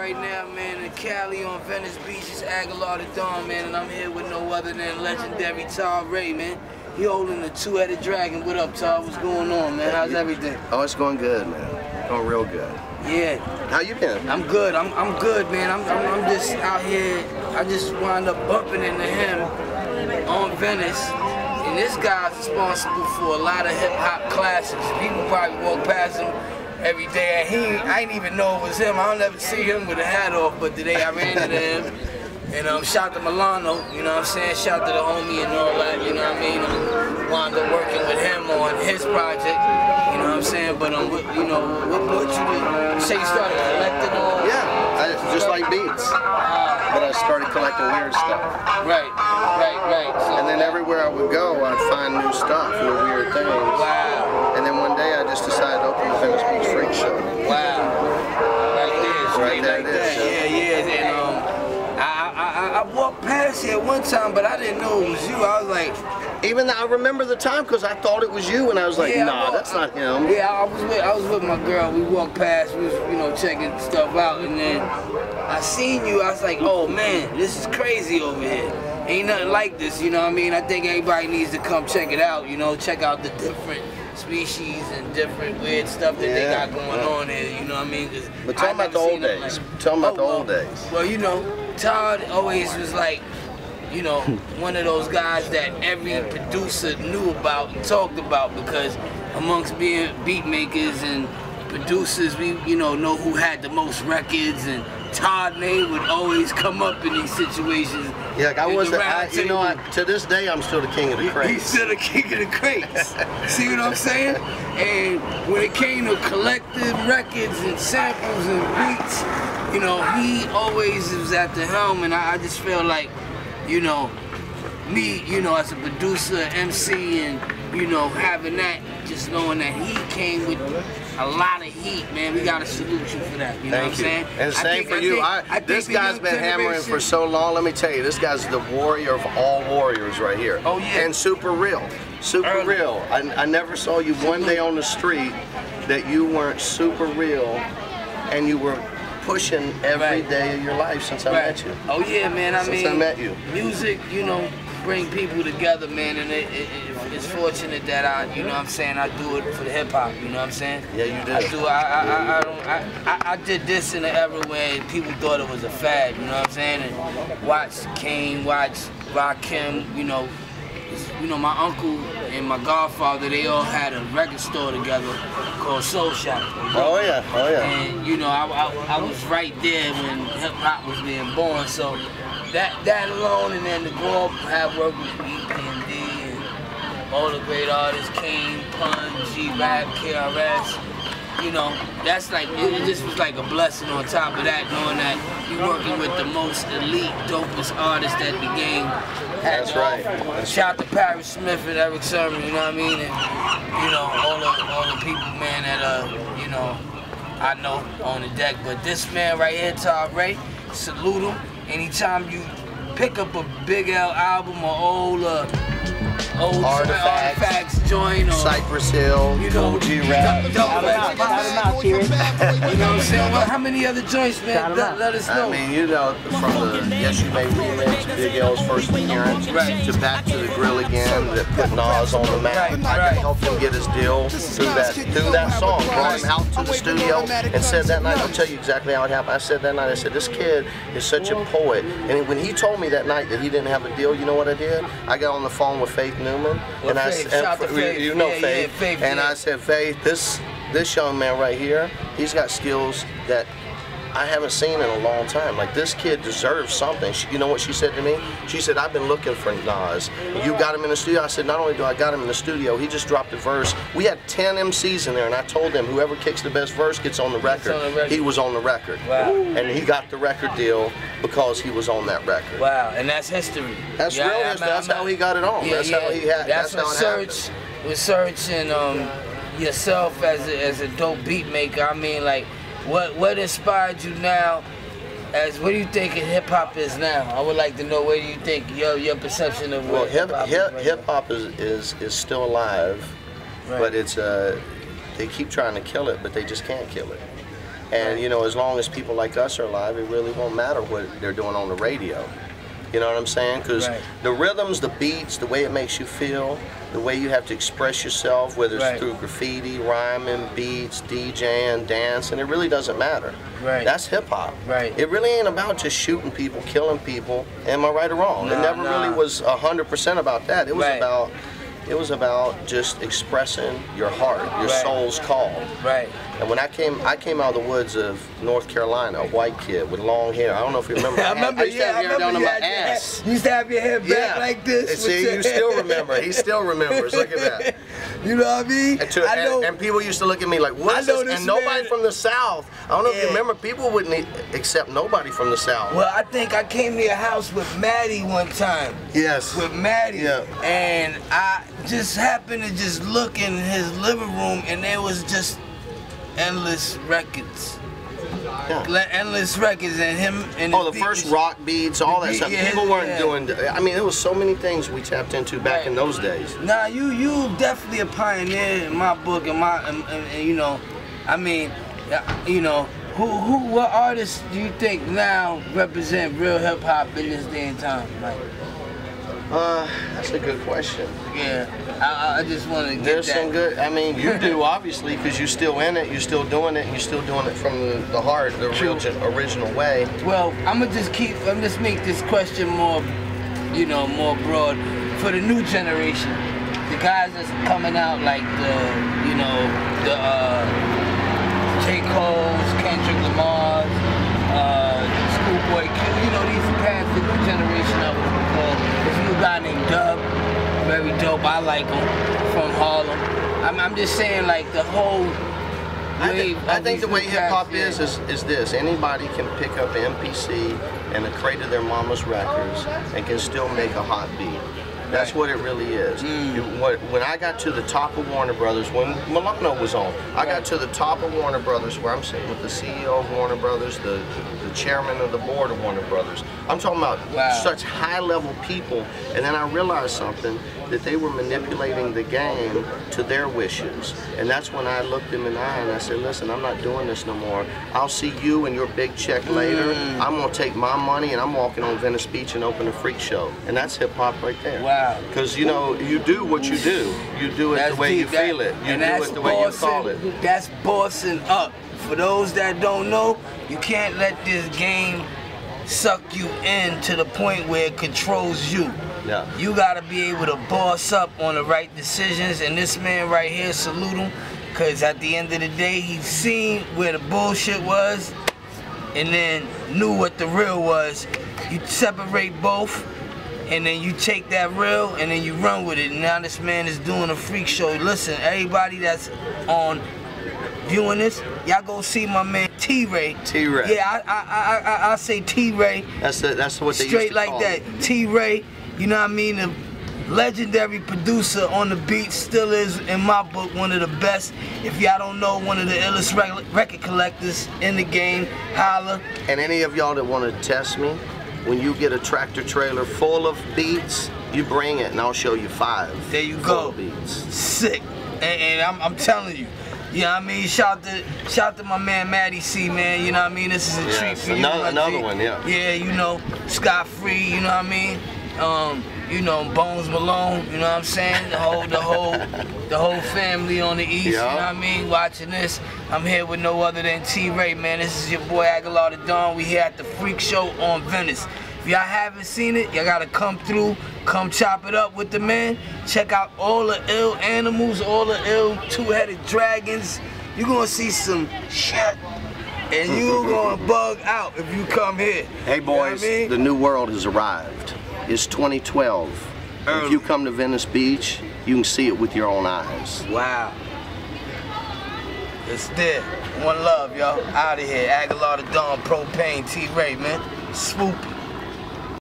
Right now, man, in Cali on Venice Beach, it's Agallah Don, man, and I'm here with no other than legendary Todd Ray, man. He holding the two-headed dragon. What up, Todd? What's going on, man? How's everything? Oh, it's going good, man. Going real good. Yeah. How you been? I'm good. I'm good, man. I'm just out here. I just wound up bumping into him on Venice. And this guy's responsible for a lot of hip-hop classics. People probably walk past him every day, and I didn't even know it was him. I don't ever see him with a hat off, but today I ran into him. And shout to Milano, you know what I'm saying? Shout to the homie and all that, you know what I mean? Wound up working with him on his project, you know what I'm saying? But, you know, what brought you to say you started collecting all? Yeah, just like beats. But I started collecting weird stuff. Right. So, and then everywhere I would go, I'd find new stuff, new weird things. Wow. And then one day I just decided to open the Venice Beach Freak Show. Wow. Right there, right there, like that. Yeah. And, I walked past here one time, but I didn't know it was you. I was like, even I remember the time because I thought it was you, and I was like, nah, that's not him. Yeah, I was with my girl. We walked past, we was, you know, checking stuff out, and then I seen you. I was like, oh man, this is crazy over here. Ain't nothing like this, you know what I mean? I think everybody needs to come check it out, you know, check out the different species and different weird stuff that they got going on here, you know what I mean? But tell me about the old days. Tell me about the old days. Well, you know, Todd always was like, you know, one of those guys that every producer knew about and talked about, because amongst being beat makers and producers, we, you know who had the most records, and Todd Ray would always come up in these situations. Yeah, like I was, you know, to this day, I'm still the king of the crates. He's still the king of the crates. See what I'm saying? And when it came to collecting records and samples and beats, you know, he always was at the helm, and I just feel like, you know, me, you know, as a producer, MC, and, you know, having that, just knowing that he came with a lot of heat, man. We gotta salute you for that. You know what I'm saying? And same for you. This guy's been hammering for so long. Let me tell you, this guy's the warrior of all warriors right here. Oh yeah. And super real. Super real. I never saw you one day on the street that you weren't super real, and you were pushing every day of your life since I met you. Oh yeah, man. I mean, I met you. Music, you know, bring people together, man, and it's fortunate that you know what I'm saying, I do it for the hip hop, you know what I'm saying? Yeah, you do. I did this in the era where people thought it was a fad, you know what I'm saying? And watch Kane, watch Rakim, you know, my uncle and my godfather, they all had a record store together called Soul Shop. Oh yeah. And you know, I was right there when hip hop was being born, so that alone, and then to go up, have worked with EPMD and all the great artists, Kane, Pun, G-Rap, KRS, you know, that's like, it just was like a blessing on top of that, knowing that you're working with the most elite, dopest artists that the game had. That's right. Shout out to Paris Smith and Eric Sermon, you know what I mean? And, you know, all the people, man, that, you know, I know on the deck. But this man right here, Todd Ray, salute him. Anytime you pick up a Big L album or old Artifacts joint, or Cypress Hill, you know, G-Rap. You know what I'm saying? Well, how many other joints, man? Let us know. I mean, you know, from the Yes You May remix, Big L's first appearance, to Back to the Grill Again, that put Nas on the map. I helped him get his deal through that song. Brought him out to the studio and said that night, I'll tell you exactly how it happened. I said that night, I said, this kid is such a poet. And when he told me that night that he didn't have a deal, you know what I did? I got on the phone with Faith Newman, and I said, you know Faith, and I said, Faith, this young man right here, he's got skills that I haven't seen in a long time. Like, this kid deserves something. You know what she said to me? She said, I've been looking for Nas. You got him in the studio? I said, not only do I got him in the studio, he just dropped a verse. We had 10 MCs in there, and I told them whoever kicks the best verse gets on the record. He was on the record. Wow. And he got the record deal because he was on that record. Wow, and that's history. That's real history. That's how he got it on. Yeah, that's how he had. That's how it happened. With Search and yourself as a dope beat maker, I mean, like, what inspired you now? What do you think hip hop is now? I would like to know, what do you think your perception of what hip hop is still alive, but it's they keep trying to kill it, but they just can't kill it. And you know, as long as people like us are alive, it really won't matter what they're doing on the radio. You know what I'm saying? Because the rhythms, the beats, the way it makes you feel, the way you have to express yourself, whether it's through graffiti, rhyming, beats, DJing, dancing, it really doesn't matter. That's hip hop. It really ain't about just shooting people, killing people. Am I right or wrong? It never really was 100% about that. It was about just expressing your heart, your soul's call. And when I came out of the woods of North Carolina, a white kid with long hair. I don't know if you remember. I remember. I used to have hair down to my ass. You used to have your hair back like this. And see, you still remember. He still remembers. Look at that. You know what I mean? And people used to look at me like, what is this? And nobody from the South. I don't know if you remember, people wouldn't accept nobody from the South. Well, I think I came to your house with Maddie one time. Yes. With Maddie. And I just happened to just look in his living room, and there was just endless records. Endless records, and him and the first rock beats, all that stuff. People weren't doing. I mean, there was so many things we tapped into back in those days. Nah, you definitely a pioneer in my book, and you know, I mean, you know, what artists do you think now represent real hip hop in this day and time? Like, that's a good question. Yeah, I just want to get There's some good, I mean, you do obviously, because you're still in it, you're still doing it, and you're still doing it from the heart, the real original way. Well, I'm just make this question more, you know, more broad for the new generation. The guys that's coming out like you know, the J. Cole's, Kendrick Lamar's, Schoolboy Q, you know, these guys, the new generation of them. There's a new guy named Dub, very dope. I like him, from Harlem. I'm just saying, like, the whole wave. I think the way hip hop is this: anybody can pick up an MPC and a crate of their mama's records and can still make a hot beat. That's what it really is. When I got to the top of Warner Brothers, when Milano was on, I got to the top of Warner Brothers, where I'm sitting with the CEO of Warner Brothers, the chairman of the board of Warner Brothers. I'm talking about such high-level people, and then I realized something, that they were manipulating the game to their wishes. And that's when I looked them in the eye and I said, listen, I'm not doing this no more. I'll see you and your big check later. I'm gonna take my money and I'm walking on Venice Beach and open a freak show. And that's hip hop right there. Because you know, you do what you do. You do it the way you feel it. You do it the way you call it. That's bossing up. For those that don't know, you can't let this game suck you in to the point where it controls you. You gotta be able to boss up on the right decisions, and this man right here, salute him, because at the end of the day, he's seen where the bullshit was and then knew what the real was. You separate both, and then you take that real and then you run with it. And now this man is doing a freak show. Listen, everybody that's on viewing this, y'all go see my man T Ray. T Ray. Yeah, I say T Ray. That's what they straight used to like call that. T Ray, you know what I mean? The legendary producer on the beat, still is in my book one of the best. If y'all don't know, one of the illest record collectors in the game, holla. And any of y'all that want to test me, when you get a tractor trailer full of beats, you bring it and I'll show you 5. There you go. Beats. Sick. And I'm telling you. You know what I mean? Shout to my man Maddie C, man. You know what I mean? This is a treat for you. Another one, yeah. Yeah, you know, Scott Free, you know what I mean? You know, Bones Malone, you know what I'm saying? The whole family on the east, you know what I mean? Watching this. I'm here with no other than T Ray, man. This is your boy Agallah Don. We here at the Freak Show on Venice. If y'all haven't seen it, y'all gotta come through, come chop it up with the man. Check out all the ill animals, all the ill two-headed dragons. You're gonna see some shit, and you're gonna bug out if you come here. Hey boys, you know what I mean? The new world has arrived. It's 2012. If you come to Venice Beach, you can see it with your own eyes. Wow. It's there. One love, y'all. Out of here. Agallah Don, Propane, T Ray, man. Swoopy.